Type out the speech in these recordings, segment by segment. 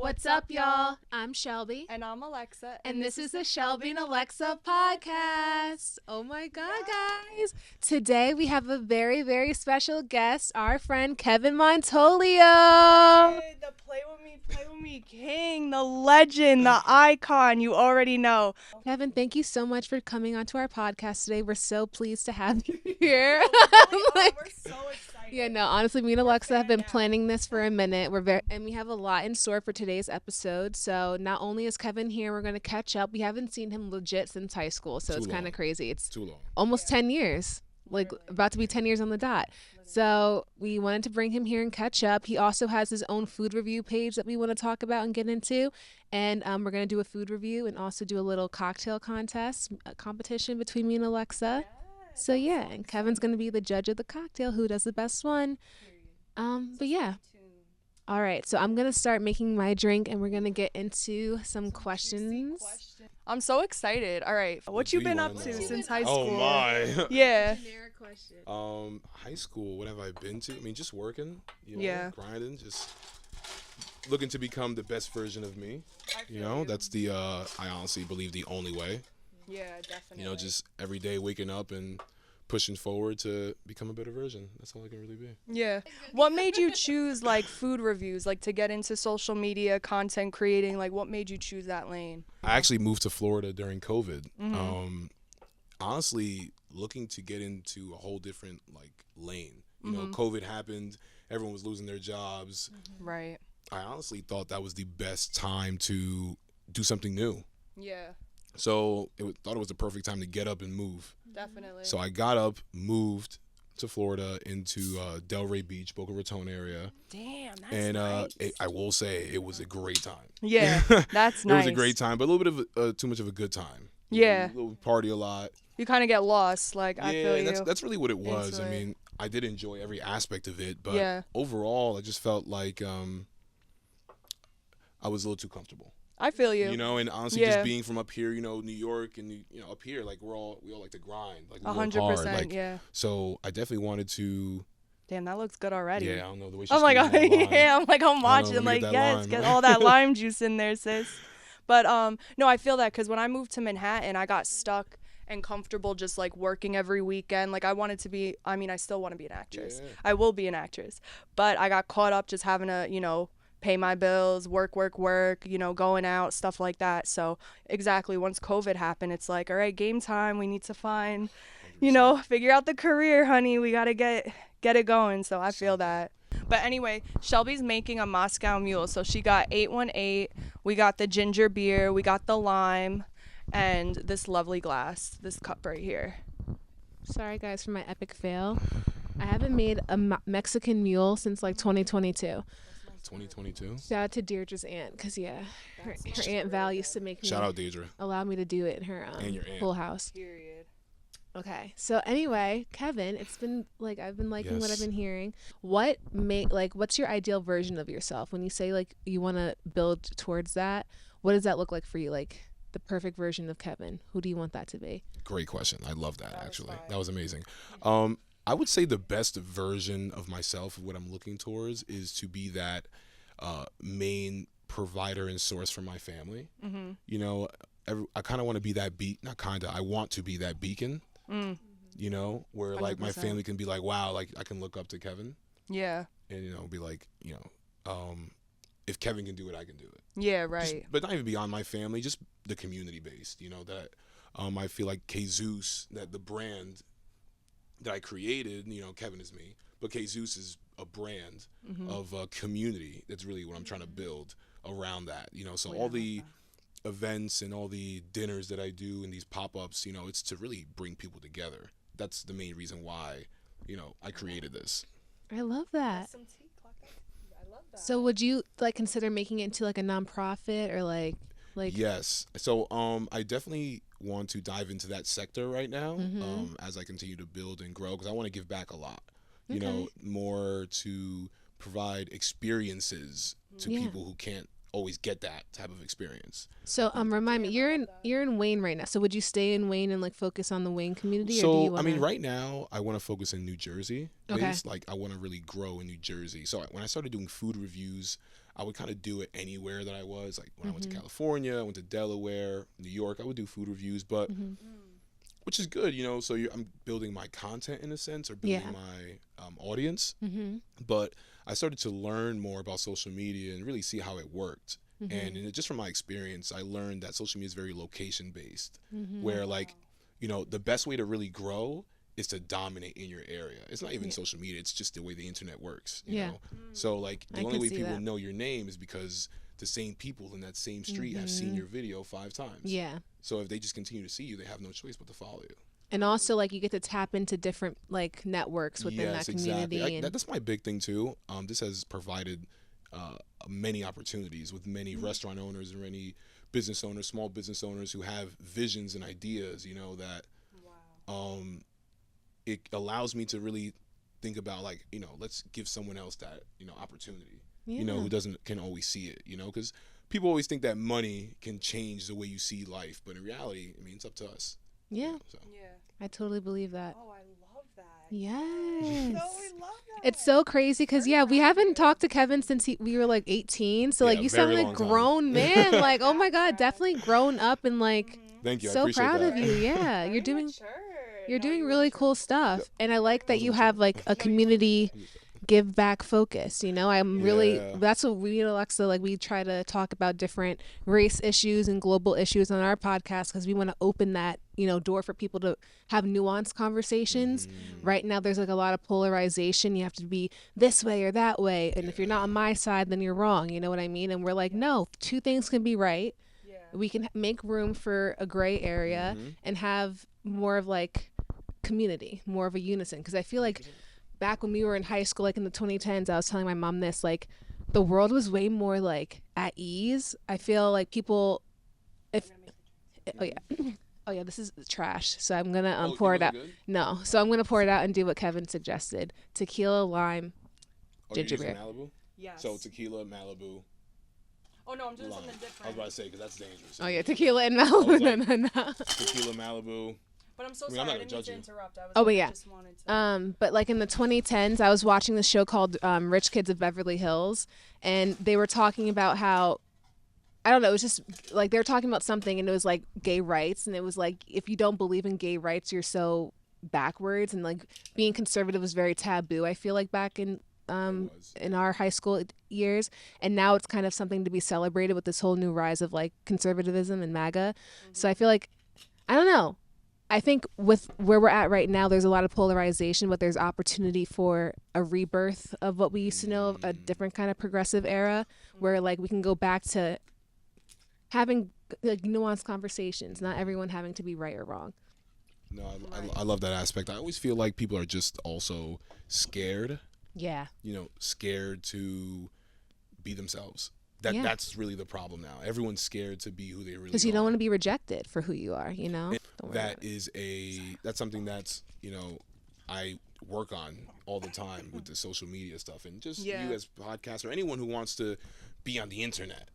What's up, y'all? I'm Shelby. And I'm Alexa. And this is the Shelby and Alexa podcast. Oh my God, guys. Today we have a very, very special guest, our friend Kevin Montolio. Hey, the play with me king, the legend, the icon, you already know. Kevin, thank you so much for coming onto our podcast today. We're so pleased to have you here. We're so excited. Yeah, no, honestly, me and Alexa have been planning this for a minute. And we have a lot in store for today's episode. So not only is Kevin here, we're going to catch up. We haven't seen him legit since high school, so it's kind of crazy. It's too long. Almost 10 years, like about to be 10 years on the dot. So we wanted to bring him here and catch up. He also has his own food review page that we want to talk about and get into. And we're going to do a food review and also do a little cocktail contest, a competition between me and Alexa. So yeah, and Kevin's going to be the judge of the cocktail, who does the best one. But yeah. All right, so I'm going to start making my drink and we're going to get into some questions. I'm so excited. All right, what you been up to since high school? Oh my. Yeah. High school, what have I been to? I mean, just working, grinding, just looking to become the best version of me. That's the, I honestly believe the only way. Yeah, definitely. Just every day waking up and pushing forward to become a better version. That's all I can really be. Yeah. What made you choose food reviews, to get into social media content creating? What made you choose that lane? I actually moved to Florida during COVID. Mm-hmm. Honestly, looking to get into a whole different lane. COVID happened. Everyone was losing their jobs. Mm-hmm. Right. I honestly thought that was the best time to do something new. Yeah. So thought it was the perfect time to get up and move. Definitely. So I got up, moved to Florida into Delray Beach, Boca Raton area. Damn, that's and nice. I will say it was a great time. Yeah, that's nice. It was a great time, but a little bit of too much of a good time. Yeah. A little party a lot. You kind of get lost. I feel you. That's really what it was. I mean, I did enjoy every aspect of it, but overall, I just felt like I was a little too comfortable. I feel you. And honestly, just being from up here, New York, and up here, we all like to grind, we 100%, hard, So I definitely wanted to. Damn, that looks good already. Yeah, I don't know the way. Oh my God, yeah, I'm watching. Yes, get all that lime juice in there, sis. But no, I feel that because when I moved to Manhattan, I got stuck and comfortable just working every weekend. I wanted to be. I mean, I still want to be an actress. Yeah. I will be an actress, but I got caught up just having to, pay my bills, work, going out, stuff like that. So exactly, once COVID happened, it's all right, game time. We need to find, figure out the career, honey. We got to get it going. So I feel that. But anyway, Shelby's making a Moscow Mule. So she got 818. We got the ginger beer. We got the lime and this lovely glass, this cup right here. Sorry, guys, for my epic fail. I haven't made a Mexican Mule since 2022. 2022. Shout out to Deirdre's aunt, because her aunt Val used to make me. Shout out Deirdre. Allow me to do it in her and your aunt. Full House. Period. Okay, so anyway, Kevin, it's been I've been liking what I've been hearing. What's your ideal version of yourself? When you say you want to build towards that, what does that look like for you? The perfect version of Kevin. Who do you want that to be? Great question. I love that actually. That was amazing. I would say the best version of myself, what I'm looking towards, is to be that main provider and source for my family. Mm-hmm. I kind of want to be that I want to be that beacon. Mm. Where 100%. My family can be wow, I can look up to Kevin. Yeah. And be if Kevin can do it, I can do it. Yeah, right. But not even beyond my family, just the community based. That I feel like Kezus, that the brand that I created, Kevin is me, but Kezus is a brand of a community. That's really what I'm trying to build around that. So all the events and all the dinners that I do and these pop-ups, it's to really bring people together. That's the main reason why, I created this. I love that. Some tea, I love that. So would you consider making it into a nonprofit or Yes. So I definitely want to dive into that sector right now as I continue to build and grow, because I want to give back a lot. More to provide experiences to people who can't always get that type of experience. So remind me, you're in Wayne right now. So would you stay in Wayne and focus on the Wayne community? So or do you wanna... right now I want to focus in New Jersey. Okay. I want to really grow in New Jersey. So when I started doing food reviews, I would kind of do it anywhere that I was. Like when I went to California, I went to Delaware, New York, I would do food reviews, but which is good, you know. So I'm building my content in a sense, or building my audience. But I started to learn more about social media and really see how it worked. And just from my experience, I learned that social media is very location based, where like, you know, the best way to really grow is to dominate in your area. It's not even social media, it's just the way the internet works, you know? So like the only way people know your name is because the same people in that same street have seen your video 5 times. Yeah. So if they just continue to see you, they have no choice but to follow you. And also, like, you get to tap into different, like, networks within that community. Exactly. That's my big thing, too. This has provided many opportunities with many restaurant owners and many business owners, small business owners who have visions and ideas, you know, that it allows me to really think about, like, you know, let's give someone else that, you know, opportunity, you know, who can always see it, you know, because people always think that money can change the way you see life. But in reality, I mean, it's up to us. Yeah. You know, so. I totally believe that. Oh, I love that. Yes. No, I love that. It's so crazy because, we haven't talked to Kevin since we were like 18. So, like, you sound like a grown man. Like, oh my God, definitely grown up and, like, thank you. So proud of you. Yeah. You're doing really cool stuff. And I like that you have, like, a community give back focus, you know. I'm really that's what we at Alexa, like, we try to talk about different race issues and global issues on our podcast because we want to open that, you know, door for people to have nuanced conversations. Right now there's like a lot of polarization. You have to be this way or that way, and if you're not on my side, then you're wrong, you know what I mean? And we're like, no, 2 things can be right. We can make room for a gray area and have more of like community, more of a unison, because I feel like back when we were in high school, like in the 2010s, I was telling my mom this, like, the world was way more like at ease. I feel like people, oh yeah, this is trash. So I'm gonna pour it out. Good? No, so I'm gonna pour it out and do what Kevin suggested: tequila, lime, ginger beer. Malibu? Yes. So tequila, Malibu. Oh no, I'm doing lime. something different. I was about to say because that's dangerous. Oh yeah, tequila and Malibu. Like, no. Tequila, Malibu. But I'm so I'm sorry, not I gonna didn't mean judge to you. interrupt. I just wanted to. But like in the 2010s, I was watching this show called Rich Kids of Beverly Hills, and they were talking about how, I don't know, it was just like they were talking about something, and it was like gay rights, and it was like, if you don't believe in gay rights, you're so backwards, and like being conservative was very taboo, I feel like, back in our high school years, and now it's kind of something to be celebrated with this whole new rise of like conservatism and MAGA. So I feel like, I don't know, I think with where we're at right now, there's a lot of polarization, but there's opportunity for a rebirth of what we used to know, a different kind of progressive era where like we can go back to having like nuanced conversations, not everyone having to be right or wrong. No, I love that aspect. I always feel like people are just also scared. Yeah. You know, scared to be themselves. That's really the problem now. Everyone's scared to be who they really are. Because you don't want to be rejected for who you are, you know? That's something that's, you know, I work on all the time with the social media stuff. And just you as a podcaster, anyone who wants to be on the internet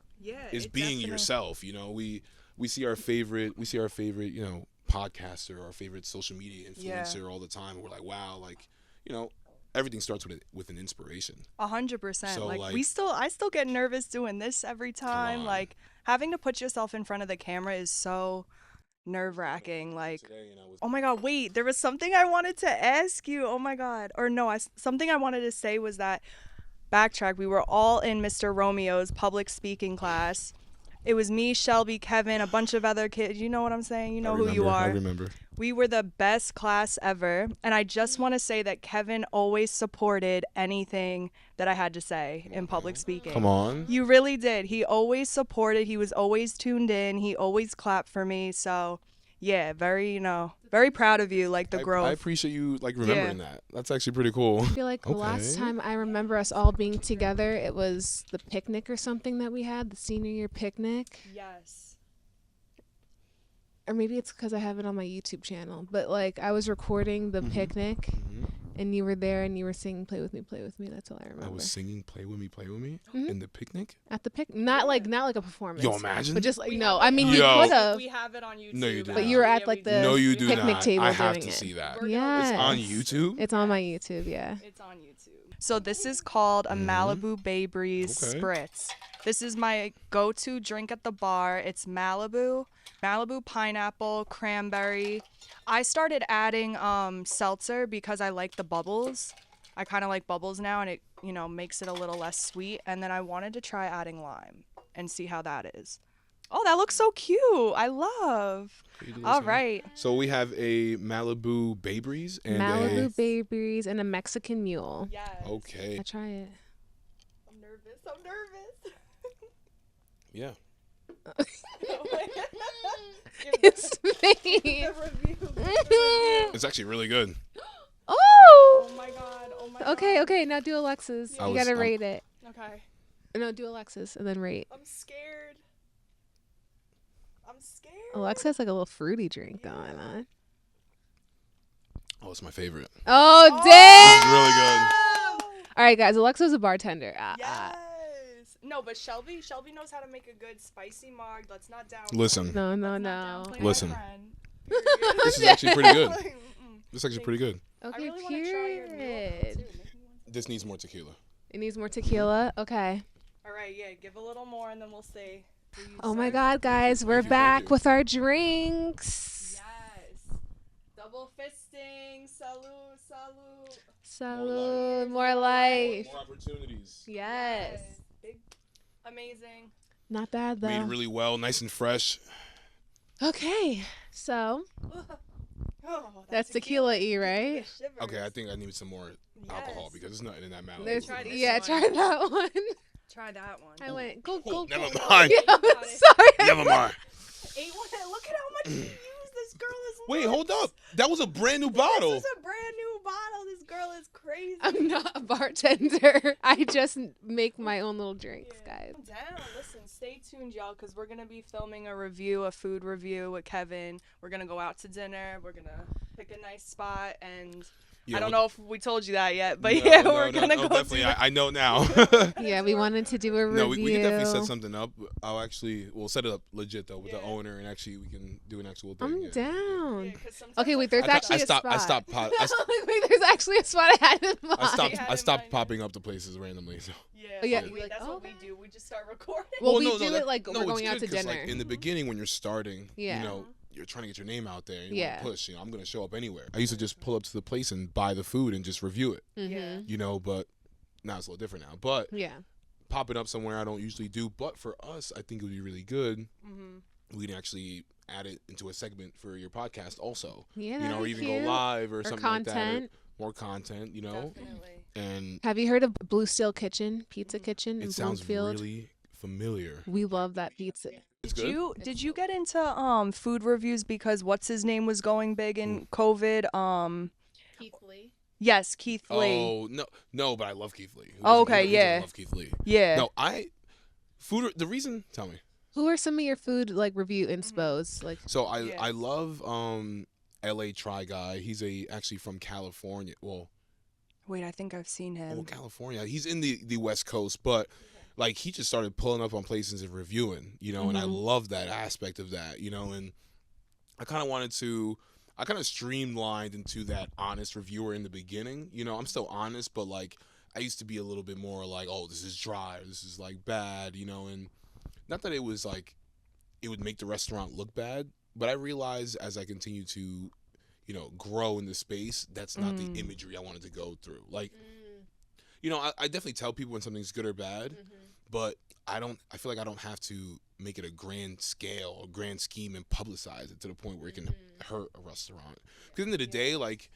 is being yourself. You know, we see our favorite, you know, podcaster, our favorite social media influencer all the time. And we're like, wow, like, you know, everything starts with an inspiration. 100%. So, like I still get nervous doing this every time. Like having to put yourself in front of the camera is so nerve-wracking. Like, oh my God, wait, there was something I wanted to ask you. Oh my God. Or no, something I wanted to say was that, backtrack, we were all in Mr. Romeo's public speaking class. It was me, Shelby, Kevin, a bunch of other kids. You know what I'm saying? You know who you are. I remember. We were the best class ever. And I just want to say that Kevin always supported anything that I had to say in public speaking. Come on. You really did. He always supported. He was always tuned in. He always clapped for me. So, yeah, very proud of you, like the growth. I appreciate you, like, remembering that. That's actually pretty cool. I feel like the last time I remember us all being together, it was the picnic or something that we had, the senior year picnic. Yes. Or maybe it's because I have it on my YouTube channel. But, like, I was recording the picnic, and you were there, and you were singing "Play with Me, Play with Me." That's all I remember. I was singing "Play with Me, Play with Me" in the picnic. At the picnic, not like a performance. Yo, imagine. But just like you could have. We have it on YouTube. No, you do But not. you were at like the No, you do picnic not. table I have doing to it. see that. Yeah, It's on YouTube. It's on my YouTube. Yeah. It's on YouTube. So this is called a Malibu Bay Breeze Spritz. This is my go-to drink at the bar. It's Malibu pineapple, cranberry. I started adding seltzer because I like the bubbles. I kind of like bubbles now, and it, makes it a little less sweet. And then I wanted to try adding lime and see how that is. Oh, that looks so cute. I love. All right. So we have a Malibu Bay Breeze and Malibu Bay Breeze and a Mexican Mule. Yes. Okay. I'll try it. I'm nervous. Yeah. It's me. It's actually really good. Oh. Oh my god. Okay. Now do Alexa's. You gotta rate it. Okay. No, do Alexa's and then rate. I'm scared. Alexa has like a little fruity drink going on. Oh, it's my favorite. Oh, This dang! is really good. All right, guys. Alexa's a bartender. Yes. No, but Shelby knows how to make a good spicy mug. Let's not down. Listen. No. Listen. This is actually pretty good. This is actually pretty good. Okay, really wanna try your mule period. too. This needs more tequila. It needs more tequila. Okay. All right, yeah, give a little more and then we'll see. Oh my God, guys, we're back with our drinks. Yes. Double fisting. Salute. Salud, more life. More opportunities. Yes. Big, amazing. Not bad though. Made really well, nice and fresh. Okay, so Oh, that's tequila E, right? Okay, I think I need some more alcohol because there's nothing in that Malibu. There's, Try this yeah, one. try that one. Try that one. I went go. Never mind. Yeah, I'm sorry. Never mind. Look at how much you used. This girl is Wait, nuts. hold up. That was a brand new bottle. This is a brand new bottle. This girl is crazy. I'm not a bartender. I just make my own little drinks, guys. Calm down. Listen, stay tuned, y'all, because we're going to be filming a food review with Kevin. We're going to go out to dinner. We're going to pick a nice spot. And I don't know if we told you that yet, but we're going to go definitely. I know now. Yeah, we wanted to do a review. No, we can definitely set something up. We'll set it up legit, though, with the owner, and actually we can do an actual thing. I'm yeah. down. Yeah, 'cause sometimes Okay, wait, there's actually a spot. I stopped. Wait, there's actually a spot I had in mind. I stopped popping up to places randomly. So. Yeah, Oh, yeah, but you're like, that's oh, what we do. We just start recording. Well, we no, do it like we're it's going out good to 'cause, dinner. Like, in the beginning, when you're starting, Yeah. you're trying to get your name out there. And you Yeah. want to push. I'm gonna show up anywhere. I used to just pull up to the place and buy the food and just review it. Mm-hmm. But now it's a little different now. But Yeah. popping up somewhere I don't usually do. But for us, I think it would be really good. Mm-hmm. We can actually add it into a segment for your podcast also. Yeah. Or even cute. go live or something like that. Content. More content, Definitely. And Have you heard of Blue Steel Kitchen, Pizza Kitchen in it sounds Bloomfield? really familiar. We love that pizza. It's good. Did you get into food reviews because what's his name was going big in COVID? Keith Lee. Yes, Keith Lee. Oh no, but I love Keith Lee. Oh, okay, Who doesn't yeah. love Keith Lee. Yeah. No, the reason. Tell me. Who are some of your food like review inspos? Like, So I love L.A. Try Guy. He's actually from California. Well, Wait, I think I've seen him. California. He's in the West Coast, but like he just started pulling up on places and reviewing, and I love that aspect of that, and I kind of streamlined into that honest reviewer in the beginning. I'm still honest, but like I used to be a little bit more like, oh, this is dry, or this is like bad, and not that it was like it would make the restaurant look bad, but I realized as I continue to grow in the space, that's not the imagery I wanted to go through. Like, I definitely tell people when something's good or bad, but I feel like I don't have to make it a grand scale, a grand scheme, and publicize it to the point where it can hurt a restaurant. Because at the end of the day, like,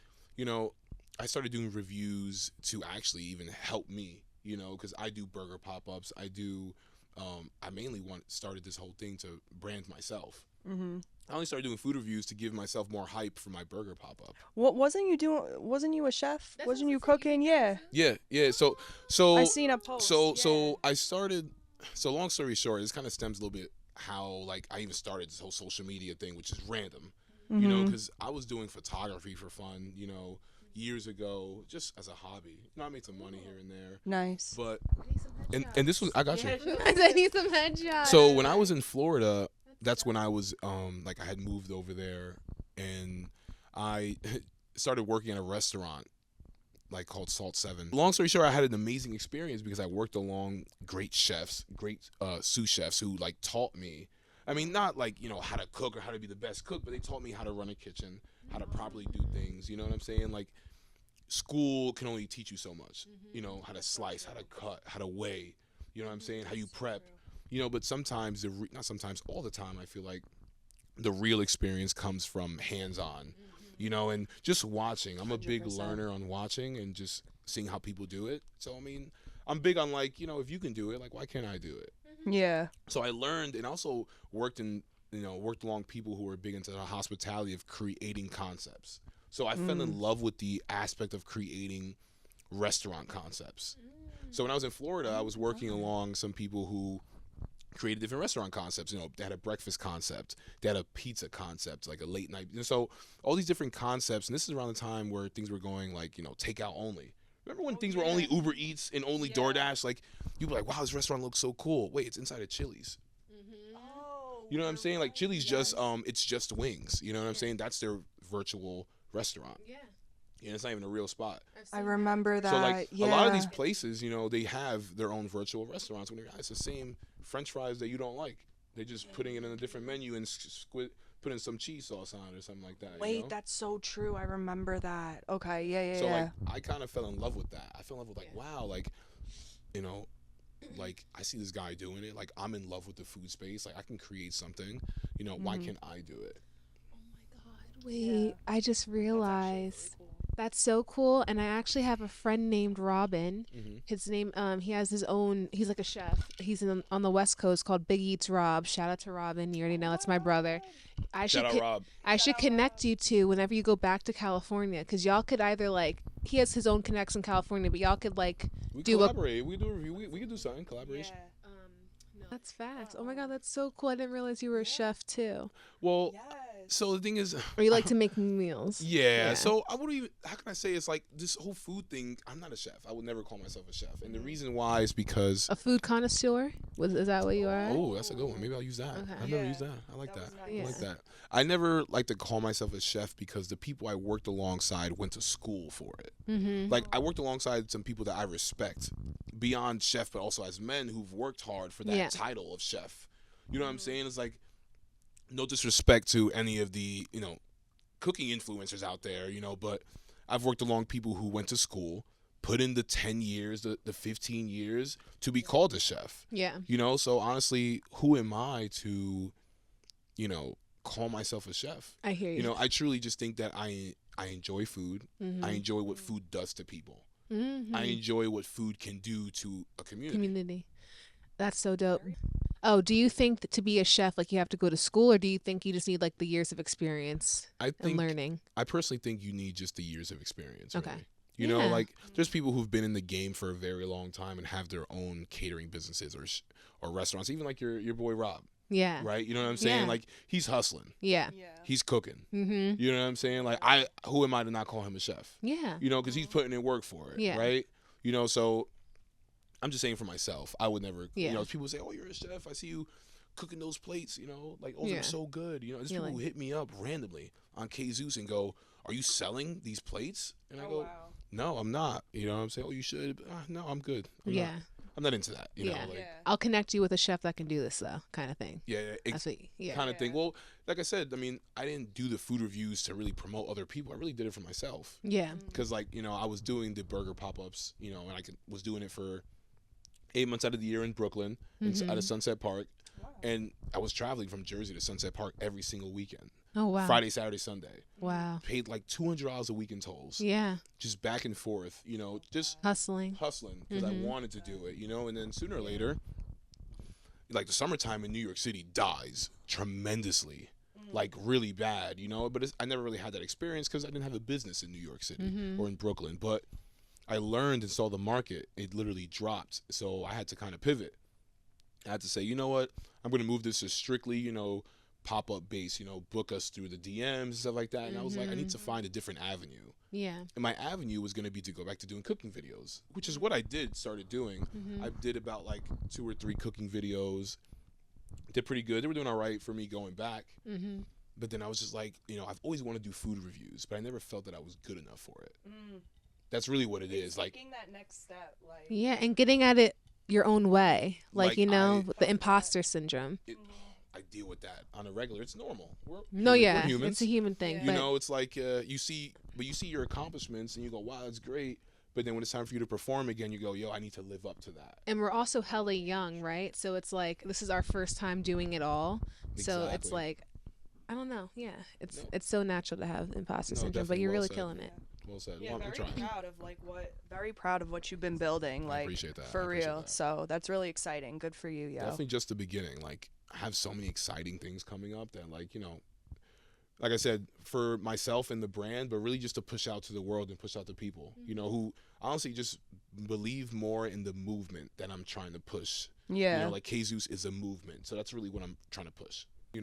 I started doing reviews to actually even help me, because I do burger pop-ups. I do, I mainly started this whole thing to brand myself. I only started doing food reviews to give myself more hype for my burger pop-up. What wasn't you a chef? Wasn't you cooking? Yeah. Yeah. So I seen a post. So I started. So long story short, this kind of stems a little bit how like I even started this whole social media thing, which is random. Because I was doing photography for fun, years ago, just as a hobby. I made some money here and there. Nice. But and this was I got you. I need some headshots. So when I was in Florida, that's when I was like I had moved over there, and I started working at a restaurant like called Salt 7. Long story short, I had an amazing experience because I worked along great chefs, great sous chefs who like taught me. I mean, not like, you know, how to cook or how to be the best cook, but they taught me how to run a kitchen, how to properly do things. You know what I'm saying? Like, school can only teach you so much. You know, how to slice, how to cut, how to weigh. You know what I'm saying? How you prep. You know, but sometimes, not sometimes, all the time, I feel like the real experience comes from hands-on. You know, and just watching. I'm a big 100%. learner on watching and just seeing how people do it. So, I mean, I'm big on like, you know, if you can do it, like, why can't I do it? Yeah. So I learned and also worked along people who were big into the hospitality of creating concepts. So I fell in love with the aspect of creating restaurant concepts. So when I was in Florida, I was working along some people who created different restaurant concepts. You know, they had a breakfast concept, they had a pizza concept, like a late night. And so all these different concepts, and this is around the time where things were going like, you know, takeout only. Remember when things were only Uber Eats and only DoorDash? Like, you'd be like, wow, this restaurant looks so cool. Wait, it's inside of Chili's. You know what I'm saying? Like, Chili's just, it's just wings. You know what I'm saying? That's their virtual restaurant. Yeah. And it's not even a real spot. I remember that. So, like, yeah. a lot of these places, you know, they have their own virtual restaurants. When it's the same French fries that you don't like. They're just putting it in a different menu and putting some cheese sauce on it or something like that. Wait, you know? that's so true. I remember that. Okay, yeah. So, like, I kind of fell in love with that. I fell in love with, like, wow, like, you know, like, I see this guy doing it. Like, I'm in love with the food space. Like, I can create something. You know, why can't I do it? Wait, I just realized that's so cool. And I actually have a friend named Robin. His name, he has his own. He's like a chef. He's on the West Coast called Big Eats Rob. Shout out to Robin. You already know it's my brother. Shout out Rob. I should connect you two whenever you go back to California, because y'all could either like he has his own connects in California, but y'all could like We do collaborate. We do a review. We can do something. Collaboration. That's facts. Oh my god, that's so cool. I didn't realize you were a chef too. Well, so the thing is, Or you like to make meals. yeah. So I wouldn't even. How can I say? It's like this whole food thing. I'm not a chef. I would never call myself a chef, and the reason why is because. A food connoisseur? Is that what you are? Oh, that's a good one. Maybe I'll use that. Okay. I've never used that. I like that. nice. I like that. I never like to call myself a chef because the people I worked alongside went to school for it. Like, I worked alongside some people that I respect beyond chef, but also as men who've worked hard for that title of chef. You know what I'm saying? It's like, no disrespect to any of the, you know, cooking influencers out there, you know, but I've worked along people who went to school, put in the 10 years, the 15 years to be called a chef. Yeah. You know, so honestly, who am I to, you know, call myself a chef? I hear you. You know, I truly just think that I enjoy food. I enjoy what food does to people. I enjoy what food can do to a community. That's so dope. Oh, do you think that to be a chef, like you have to go to school, or do you think you just need like the years of experience and learning? I personally think you need just the years of experience. Okay. Really. You know, like there's people who've been in the game for a very long time and have their own catering businesses or restaurants, even like your boy Rob. Yeah. Right? You know what I'm saying? Yeah. Like, he's hustling. Yeah. He's cooking. You know what I'm saying? Like, who am I to not call him a chef? Yeah. You know, because he's putting in work for it. Yeah. Right? You know, so I'm just saying for myself, I would never, Yeah. you know, people say, oh, you're a chef. I see you cooking those plates, you know, like, oh, they're so good. You know, there's people who hit me up randomly on Kezus and go, are you selling these plates? And I go, no, I'm not. You know what I'm saying? Oh, you should. No, I'm good. I'm not into that. You know, like, I'll connect you with a chef that can do this though, kind of thing. That's what, kind of thing. Well, like I said, I mean, I didn't do the food reviews to really promote other people. I really did it for myself. Yeah. Because, like, you know, I was doing the burger pop-ups, you know, and was doing it for 8 months out of the year in Brooklyn, out of Sunset Park. And I was traveling from Jersey to Sunset Park every single weekend. Oh, wow. Friday, Saturday, Sunday. Wow. Paid like $200 a week in tolls. Yeah. Just back and forth, you know, just hustling because I wanted to do it, you know. And then sooner or later, like, the summertime in New York City dies tremendously, like really bad, you know. But I never really had that experience because I didn't have a business in New York City or in Brooklyn. But I learned and saw the market. It literally dropped. So I had to kind of pivot. I had to say, you know what? I'm going to move this to strictly, you know, pop-up base, you know, book us through the DMs and stuff like that. And I was like, I need to find a different avenue. Yeah. And my avenue was going to be to go back to doing cooking videos, which is what I started doing. I did about like 2 or 3 cooking videos. Did pretty good. They were doing all right for me going back. But then I was just like, you know, I've always wanted to do food reviews, but I never felt that I was good enough for it. That's really what it is. Like, taking that next step, like Yeah, and getting at it your own way. Like, I the imposter syndrome. it, I deal with that on a regular. It's normal. No, we're yeah, humans. it's a human thing. Yeah. You But know, it's like you see your accomplishments and you go, wow, that's great. But then when it's time for you to perform again, you go, yo, I need to live up to that. and we're also hella young, right? So it's like this is our first time doing it all. So it's Exactly. like I don't know. Yeah, it's No. it's so natural to have imposter No, syndrome, but definitely you're well really said. killing it. Well said. yeah, Well, I'm very trying. proud of very proud of what you've been building, I like appreciate that. I for appreciate real. that. So that's really exciting. Good for you, yo. Definitely just the beginning. Like, I have so many exciting things coming up that, like, like I said, for myself and the brand, but really just to push out to the world and push out to people, who honestly just believe more in the movement that I'm trying to push. Yeah, Like Kezus is a movement. So that's really what I'm trying to push. that's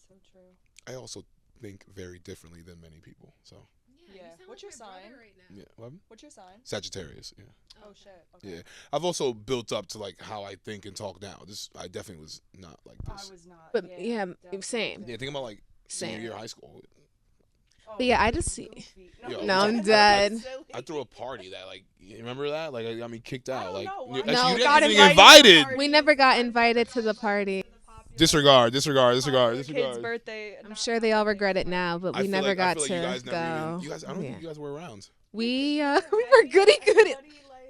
so true. I also think very differently than many people. So, Yeah. What's your sign? yeah. What? What's your sign? Sagittarius, yeah. Oh shit. Okay. Yeah. I've also built up to, like, how I think and talk now. I definitely was not like this. I was not. But yeah, definitely same. Yeah, think about, like, senior Same. year of high school. Oh, But yeah, I you're just see. goofy. Yo, No, I'm that's dead. silly. I threw a party that, like, you remember that? Like, I got me kicked out. don't Like, know why. actually, No, you got didn't even get invited to the invited. party. We never got invited to the party. Disregard. Kid's birthday. I'm sure they all regret it now, but we never got I to feel like you guys go. never even. You guys, I don't Yeah. think you guys were around. We were goody goody.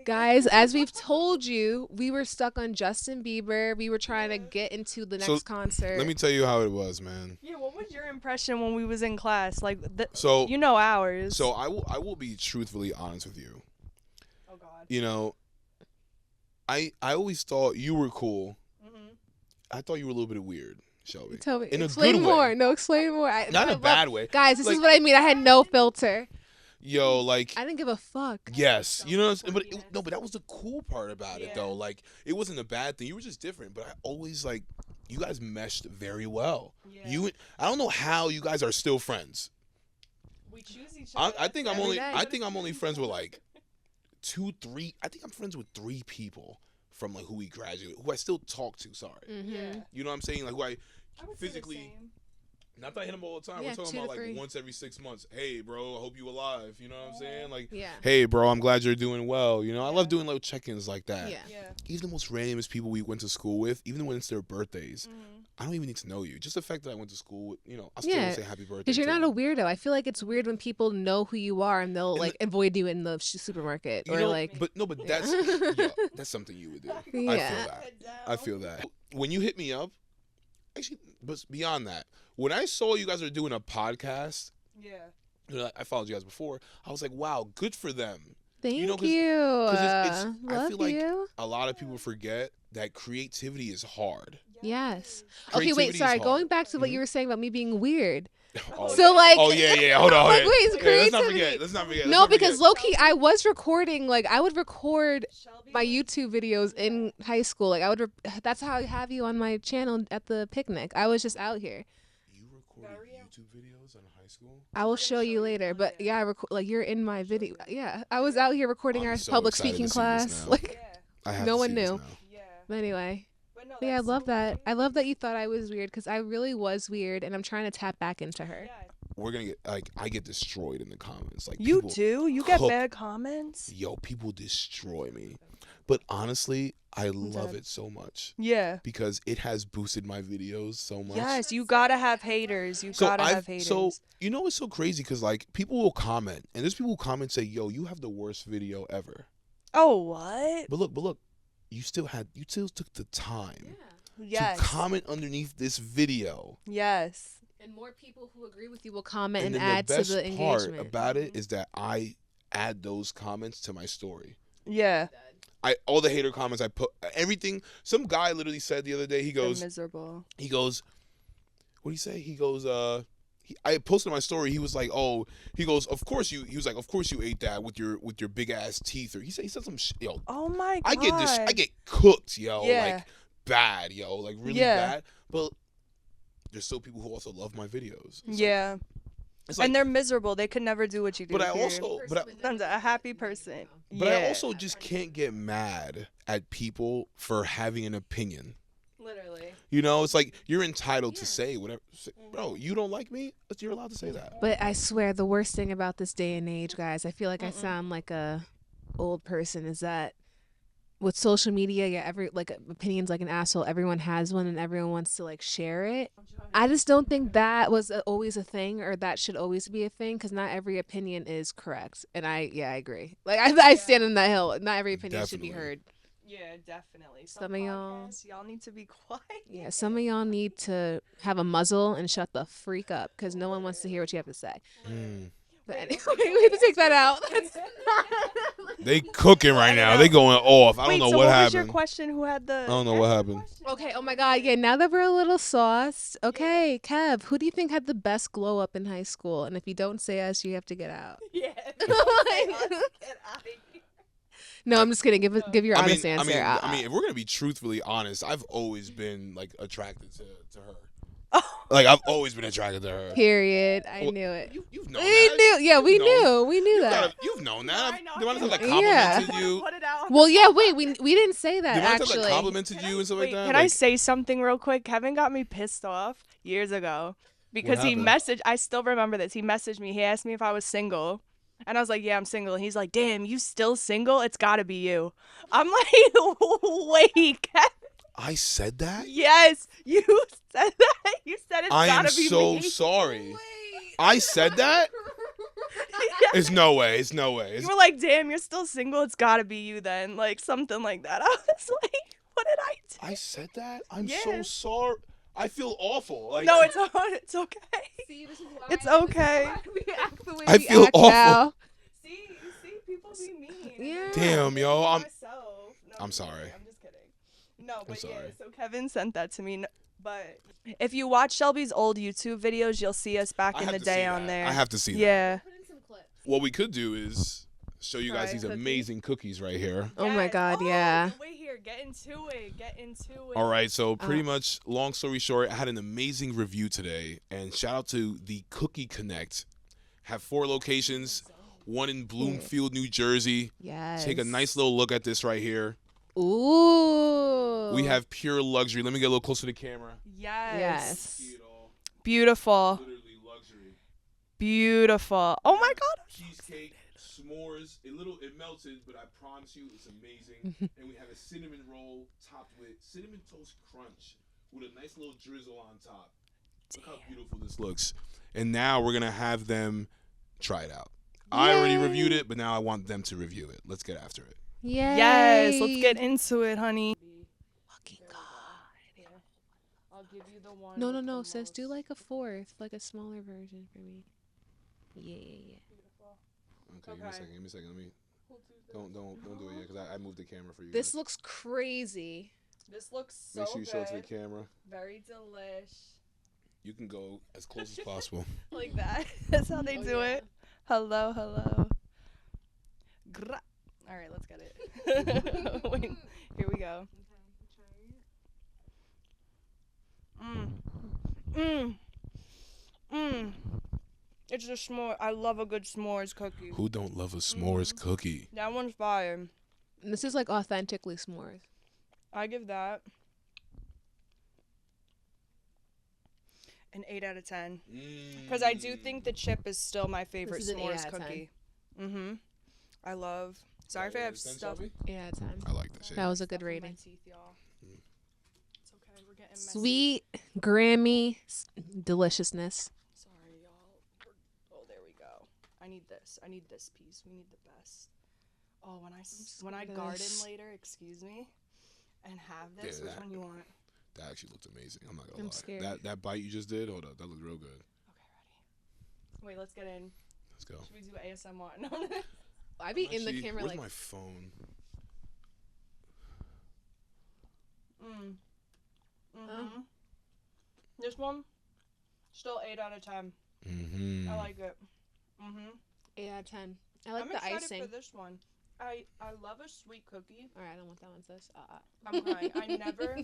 Guys, as we've told you, we were stuck on Justin Bieber. We were trying to get into the next So, concert. Let me tell you how it was, man. Yeah, what was your impression when we was in class? Like, So, ours. so I will be truthfully honest with you. Oh God. I always thought you were cool. Mm-hmm. I thought you were a little bit weird, Shelby. Tell me. In a Explain good more. way. No, explain more. Not in a bad way. Guys, this Like- is what I mean. I had no filter. Yo, like, I didn't give a fuck. yes, you know, what I'm saying? Quirkiness. but that was the cool part about it, Yeah. though. Like, it wasn't a bad thing. You were just different. But I always, like, you guys meshed very well. Yeah. I don't know how you guys are still friends. We choose each other. I think I'm every only day. I think I'm only friends with like 2, 3. I think I'm friends with 3 people from, like, who we graduated, who I still talk to. Sorry, Mm-hmm. Yeah. you know what I'm saying? Like, who I I would say the physically. same. Not that I hit them all the time. Yeah, We're talking 2 to about, like, 3. once every 6 months. Hey, bro, I hope you alive. You know what I'm saying? Like, Yeah. hey, bro, I'm glad you're doing well. You know, I Yeah. love doing little check-ins like that. Yeah. Yeah. Even the most randomest people we went to school with, even when it's their birthdays, Mm-hmm. I don't even need to know you. Just the fact that I went to school with, I still Yeah, want to say happy birthday. Because you're to not them. a weirdo. I feel like it's weird when people know who you are and they'll And like avoid you in the supermarket You or know, like. but no, but Yeah. that's that's something you would do. I Yeah. feel that. I feel that. When you hit me up, actually, but beyond that, when I saw you guys are doing a podcast, Yeah. I followed you guys before. I was like, wow, good for them. Thank you. know, 'cause it's I Love feel like you. a lot of people forget that creativity is hard. Yes. Okay, wait. Creativity is Sorry. hard. Going back to what Mhm. you were saying about me being weird. Oh, So like. oh yeah. Hold on. Like, wait, it's Let's not creativity. forget. Let's not forget. No, because low key, I was recording. Like, I would record my YouTube videos in high school. Like, I would. That's how I have you on my channel at the picnic. I was just out here. You recorded YouTube videos in high school? I will show you later. But yeah, I like you're in my video. Yeah, I was out here recording I'm our so public excited speaking to see this class. now. Like, I have No to one see this knew. now. Yeah. but anyway. But no, But yeah, I that's love so that. I cute. love that you thought I was weird because I really was weird, and I'm trying to tap back into her. Yeah. We're gonna get I get destroyed in the comments. Like, You people do? You get cook- bad comments? Yo, people destroy me. But honestly, I love dead. it so much Yeah. because it has boosted my videos so much. Yes, you gotta have haters. You So gotta have haters. so you know it's so crazy because, like, people will comment and there's people who comment say, "Yo, you have the worst video ever." Oh, what? But look, you still took the time Yes. to comment underneath this video. Yes. And more people who agree with you will comment and then add the best to the part engagement. about it is that I add those comments to my story. Yeah. All the hater comments I put everything. Some guy literally said the other day. They're miserable. He goes, what do you say? He goes, I posted my story. He was like, oh, he goes, of course you. He was like, of course you ate that with your big ass teeth. Or he said some shit. Yo, Oh my god. I get cooked, yo, Yeah. like bad, yo, like really Yeah. bad. But there's still people who also love my videos. It's like- Yeah. it's like, And they're miserable. They could never do what you do. but I period. also, That's a happy person. but yeah. I also just can't get mad at people for having an opinion. Literally. You know, it's like you're entitled to say whatever. Bro, you don't like me? You're allowed to say that. But I swear, the worst thing about this day and age, guys, I feel like I sound like a old person, is that with social media, yeah, every like opinions like an asshole. Everyone has one, and everyone wants to like share it. I just don't think that was always a thing, or that should always be a thing, because not every opinion is correct. And I agree. Like I stand on that hill. Not every opinion should be Definitely. heard. Yeah, definitely. Some of y'all need to be quiet. Yeah, some of y'all need to have a muzzle and shut the freak up, because no one wants to hear what you have to say. But anyway, we have to take that out. They cooking right now. They going off. I don't know so what what happened. was your question? Who had the? I don't know what happened. Okay, oh my God, yeah, now that we're a little sauced, okay, Kev, who do you think had the best glow up in high school? And if you don't say us, you have to get out. Yeah. Get out of here. No, I'm just kidding. Give your honest answer. I mean, if we're gonna be truthfully honest, I've always been like attracted to her. Like I've always been attracted to her. Period. I knew it. You've known We that. knew. Yeah, we knew. We knew You've that. You've known that. I know. The amount of times I Yeah. complimented you. Put it out. Well, yeah. Wait, we didn't say that The amount of times I actually. complimented you and stuff like that. Can I say something real quick? Kevin got me pissed off years ago because he happened? messaged. I still remember this. He messaged me. He asked me if I was single. And I was like, yeah, I'm single. And he's like, damn, you still single? It's got to be you. I'm like, wait, Kevin. I said that? Yes, you said that. You said it's I am gotta be so me. sorry. I said that? Yeah. It's no way. It's no way. You were like, damn, you're still single. It's gotta be you then. Like something like that. I was like, what did I do? I said that? I'm so Yes. sorry. I feel awful. Like No, it's okay. See, this is why It's okay. we act the way I we feel act awful. now. See, people be mean. Yeah. Damn, yo. I'm I'm sorry. I'm just kidding. No, but yeah, sorry. so Kevin sent that to me. But if you watch Shelby's old YouTube videos, you'll see us back I in have the to day see on that. there. I have to see that. Yeah. What we could do is show you guys Try these a cookie. amazing cookies right here. Oh my God, Oh, yeah. Wait here. Get into it. All right, so pretty much, long story short, I had an amazing review today, and shout out to the Cookie Connect. Have 4 locations, one in Bloomfield, New Jersey. Yes. Take a nice little look at this right here. Ooh. We have pure luxury. Let me get a little closer to the camera. Yes. See it all. Beautiful. Literally luxury. Beautiful. Oh my God. Cheesecake, s'mores. It melted, but I promise you, it's amazing. And we have a cinnamon roll topped with cinnamon toast crunch with a nice little drizzle on top. Look how beautiful this looks. And now we're gonna have them try it out. I already reviewed it, but now I want them to review it. Let's get after it. Yay. Yes. Let's get into it, honey. Fucking God. I'll give you the one. No, sis. Do like a 4th, like a smaller version for me. Yeah. Okay, give me a second. Let me. Don't do it yet, because I moved the camera for you. This guys. looks crazy. This looks so Make sure you show it to the good. camera. Very delish. You can go as close as possible. Like that. That's how they do it. Hello. All right, let's get it. Wait, here we go. It's a s'more. I love a good s'mores cookie. Who don't love a s'mores cookie? That one's fire. And this is like authentically s'mores. I give that an 8 out of 10. Because I do think the chip is still my favorite This is an 8 s'mores out of 10. cookie. I love. Sorry if I have stuff. Yeah, 10. I like that shit. That was a good stuff in my rating. teeth, y'all. It's okay. We're getting messy. Sweet, Grammy deliciousness. Sorry, y'all. Oh, there we go. I need this. I need this piece. We need the best. Oh, when I garden this. later, excuse me, and have this. Yeah, Which one you want? That actually looked amazing. I'm not gonna I'm lie. scared. That bite you just did, hold up, that looked real good. Okay, ready. Wait, let's get in. Let's go. Should we do ASMR? I be in the Actually, camera where's like. my phone? This one, still 8 out of 10. I like it. 8 out of 10. I like I'm the excited icing. for this one. I love a sweet cookie. All right, I don't want that one, sis. I'm crying. I never.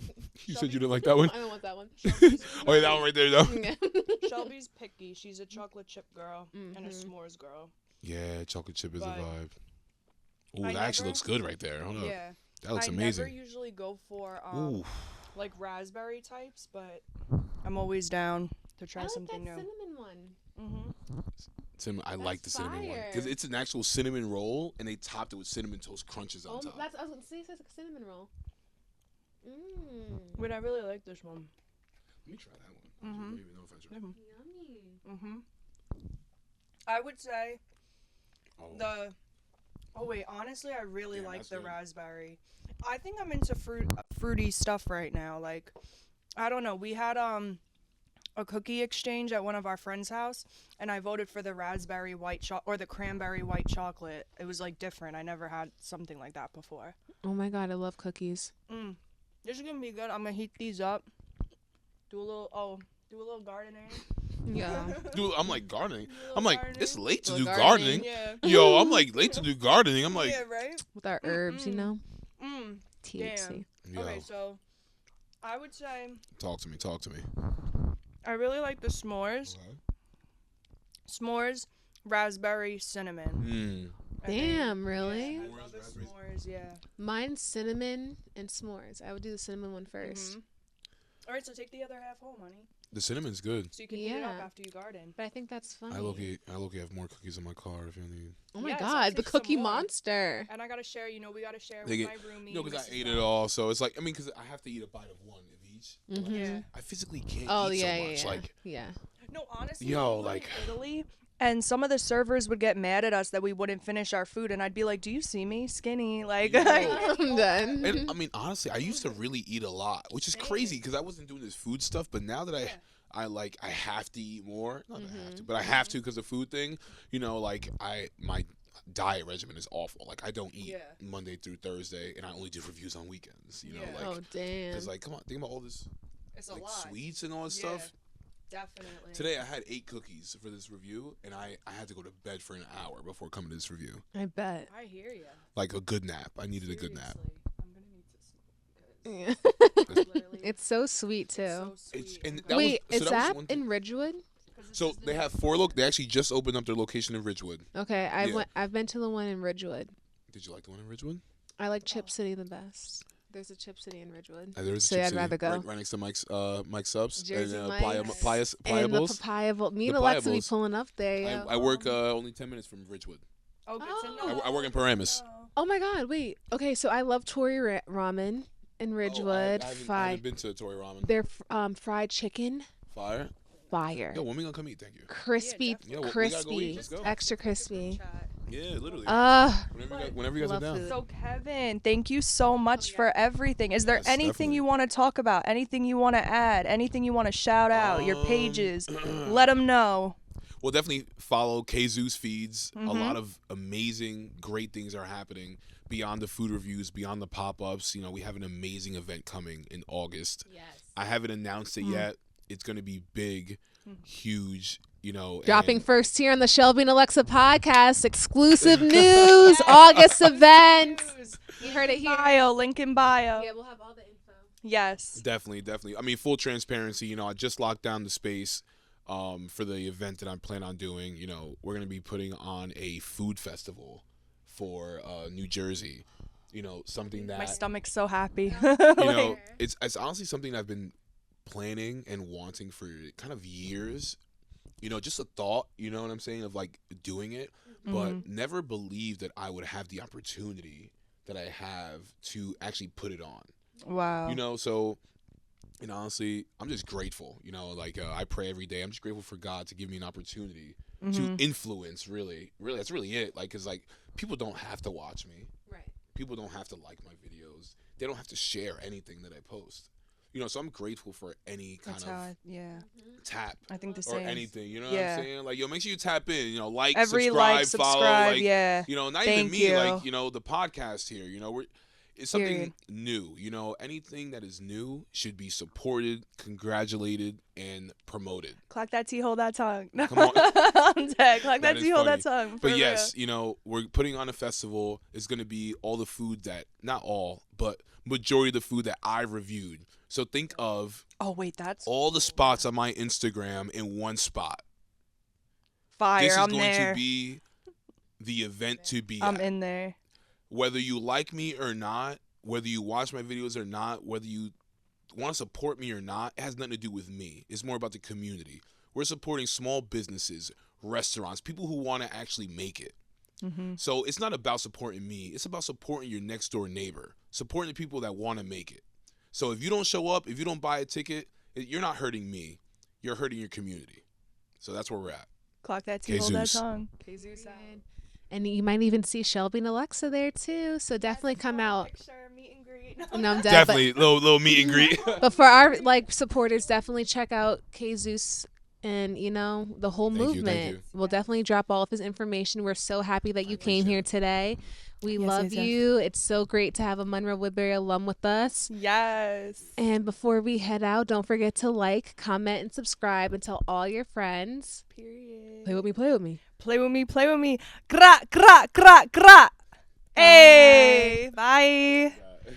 You said you didn't like that one? I don't want that one. Oh yeah, that one right there though. Shelby's picky. She's a chocolate chip girl and a s'mores girl. Yeah, chocolate chip is a But vibe. Ooh, I that actually never- looks good right there. Hold up. Yeah. That looks I amazing. never usually go for Ooh. like raspberry types, but I'm always down to try something new. Cinnamon one. Mm-hmm. I like the cinnamon one because it's an actual cinnamon roll, and they topped it with cinnamon toast crunches on top. I was gonna say it's like a cinnamon roll. Wait, I really like this one. Let me try that one. I don't even know if I tried. Yummy. I would say Oh wait, honestly, I really like the raspberry. I think I'm into fruity stuff right now. Like, I don't know. We had a cookie exchange at one of our friends' house, and I voted for the raspberry white or the cranberry white chocolate. It was like different. I never had something like that before. Oh my god, I love cookies. This is gonna be good. I'm gonna heat these up. Do a little gardening. Yeah. Dude, I'm like gardening. I'm like, it's late to do gardening. gardening. Yeah. Yo, I'm like late to do gardening. I'm like, yeah, right? With our herbs, you know? Damn. THC. yo, Okay, so I would say talk to me. I really like the s'mores. Okay. S'mores, raspberry, cinnamon. Damn, really? Yeah, I love the s'mores, yeah. Mine's cinnamon and s'mores. I would do the cinnamon one first. All right, so take the other half home, honey. The cinnamon's good. So you can heat it up after you garden. But I think that's funny. I low-key have more cookies in my car if you need. Oh my Yes, I'll god, the take some Cookie more. Monster. And I gotta share, we gotta share They with get- my roomie. No, because I Mrs. ate Bell. it all, so it's like because I have to eat a bite of one of each. Yeah. I physically can't Oh, eat yeah, so yeah, much. yeah. Like, Yeah. No, honestly, Yo, we were like- in Italy, and some of the servers would get mad at us that we wouldn't finish our food, and I'd be like, "Do you see me, skinny?" Like, I'm done. and I mean, honestly, I used to really eat a lot, which is crazy because I wasn't doing this food stuff. But now that I have to eat more. Not that I have to, but I have to because of food thing. Like my diet regimen is awful. Like I don't eat Monday through Thursday, and I only do reviews on weekends. Oh damn. Because come on, think about all this, it's a like lot. sweets and all this stuff. Definitely. Today I had 8 cookies for this review, and I had to go to bed for an hour before coming to this review. I bet. I hear you. Like a good nap. I needed a good nap. I'm gonna need to smoke because literally, It's so sweet too. it's so sweet. Wait, was, is so that was one thing. in Ridgewood? So they have 4 They actually just opened up their location in Ridgewood. Okay, Yeah. I've been to the one in Ridgewood. Did you like the one in Ridgewood? I like Chip City the best. There's a Chip City in Ridgewood. There is a So Chip I'd City rather go. right next to Mike's Subs Jersey and Mike's. And the Pliables. papaya bowl. Me and The Alexa be Pliables. pulling up there. Yo. I work only 10 minutes from Ridgewood. Oh, good to Oh. know. I work in Paramus. Oh my god, wait. Okay, so I love Tori Ramen in Ridgewood. I haven't been to Tori Ramen. Their fried chicken, Fire. fire. Yo, when we gonna come eat? Thank you. Crispy, Yeah, we gotta go crispy, eat. Let's go. extra crispy. Yeah, literally. Whenever you guys are love down. food. So Kevin, thank you so much for everything. Is there Yes, anything definitely. you want to talk about? Anything you want to add? Anything you want to shout out? Your pages? Let them know. Well, definitely follow Kezus feeds. Mm-hmm. A lot of amazing, great things are happening beyond the food reviews, beyond the pop-ups. We have an amazing event coming in August. Yes. I haven't announced it yet. It's going to be big, huge, Dropping and- first here on the Shelby and Alexa podcast. Exclusive news. August event. You heard it here. Bio, link in bio. Yeah, we'll have all the info. Yes. Definitely. I mean, full transparency. I just locked down the space for the event that I'm planning on doing. We're going to be putting on a food festival for New Jersey. Something that My stomach's so happy. it's honestly something I've been planning and wanting for kind of years. Just a thought, you know what I'm saying, of like doing it, but never believed that I would have the opportunity that I have to actually put it on. Wow. So, honestly, I'm just grateful, I pray every day. I'm just grateful for God to give me an opportunity to influence, really, that's really it. Cause people don't have to watch me. Right. People don't have to like my videos. They don't have to share anything that I post. So I'm grateful for any kind That's of how tap I think the or same. anything. You know Yeah. what I'm saying? Make sure you tap in. Like, Every subscribe, like, follow. subscribe, yeah. Not Thank even me. you. The podcast here. It's something Period. new. Anything that is new should be supported, congratulated, and promoted. Clock that T, hold that tongue. Come on. I'm dead. Clock that is T, hold funny. that tongue. For But real. yes, we're putting on a festival. It's going to be all the food that, not all, but majority of the food that I reviewed. So think of Oh wait, that's all the spots on my Instagram in one spot. fire. This is I'm going there. to be the event to be I'm at. in there. Whether you like me or not, whether you watch my videos or not, whether you want to support me or not, it has nothing to do with me. It's more about the community. We're supporting small businesses, restaurants, people who want to actually make it. So it's not about supporting me. It's about supporting your next door neighbor, supporting the people that want to make it. So if you don't show up, if you don't buy a ticket, you're not hurting me. You're hurting your community. So that's where we're at. Clock that T, hold that Kezus. tongue. And you might even see Shelby and Alexa there too. So definitely come out. Picture, meet and greet. No, I'm dead, Definitely little meet and greet. But for our like supporters, definitely check out Kezus and the whole Thank you, movement. thank you. We'll definitely drop all of his information. We're so happy that you came here today. We Yes, love yes, yes. you. It's so great to have a Monroe-Woodbury alum with us. Yes. And before we head out, don't forget to like, comment, and subscribe and tell all your friends. Period. Play with me, play with me. Play with me, play with me. Gra, gra, gra, gra. Hey, bye.